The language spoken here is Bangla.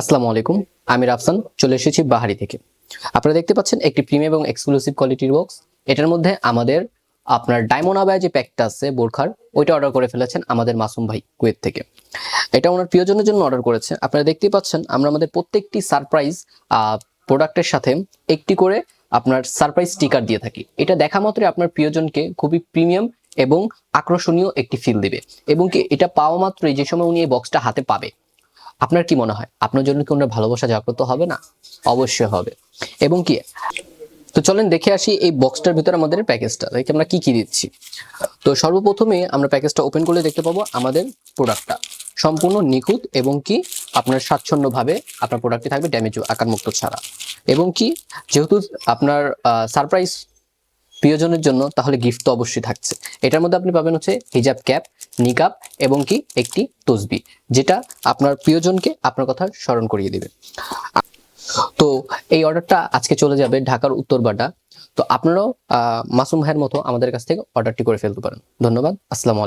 আসসালামু আলাইকুম, আমি রাফসান চলে এসেছি বাহারি থেকে। আপনারা দেখতে পাচ্ছেন একটি প্রিমিয়াম এবং এক্সক্লুসিভ কোয়ালিটির বক্স। এটার মধ্যে আমাদের আপনার ডায়মন্ড আবায়া যে প্যাকটা আছে বোরখার, ওইটা অর্ডার করে ফেলেছেন আমাদের মাসুম ভাই কুয়েত থেকে। এটা ওনার প্রিয়জনের জন্য অর্ডার করেছে। আপনারা দেখতেই পাচ্ছেন আমরা আমাদের প্রত্যেকটি সারপ্রাইজ প্রোডাক্টের সাথে একটি করে আপনার সারপ্রাইজ স্টিকার দিয়ে থাকি। এটা দেখা মাত্রই আপনার প্রিয়জনকে খুবই প্রিমিয়াম এবং আকর্ষণীয় একটি ফিল দিবে, এবং কি এটা পাওয়া মাত্রই যে সময় উনি এই বক্সটা হাতে পাবে, আপনার কি মনে হয় আপনার জন্য কি ওনার ভালোবাসা জাগ্রত হবে না? অবশ্যই হবে। এবং কি, তো চলেন দেখে আসি এই বক্সটার ভিতরে আমাদের প্যাকেজটা দেখে আমরা কি কি দিচ্ছি। তো সর্বপ্রথমে আমরা প্যাকেজটা ওপেন করলে দেখতে পাবো আমাদের প্রোডাক্টটা সম্পূর্ণ নিখুঁত, এবং কি আপনার স্বাচ্ছন্দ্যভাবে আপনার প্রোডাক্টটি থাকবে ড্যামেজ আকার মুক্ত ছাড়া। এবং কি, যেহেতু আপনার সারপ্রাইজ প্রিয়জনের জন্য, তাহলে গিফট তো অবশ্যই থাকছে। এটার মধ্যে আপনি পাবেন হচ্ছে হিজাব ক্যাপ, নিকাব, এবং কি একটি তসবি, যেটা আপনার প্রিয়জনকে আপনার কথা স্মরণ করিয়ে দিবে। তো এই অর্ডারটা আজকে চলে যাবে ঢাকার উত্তরবাড্ডা। তো আপনারাও মাসুম ভাইয়ের মতো আমাদের কাছ থেকে অর্ডারটি করে ফেলতে পারেন। ধন্যবাদ। আসসালামু আলাইকুম।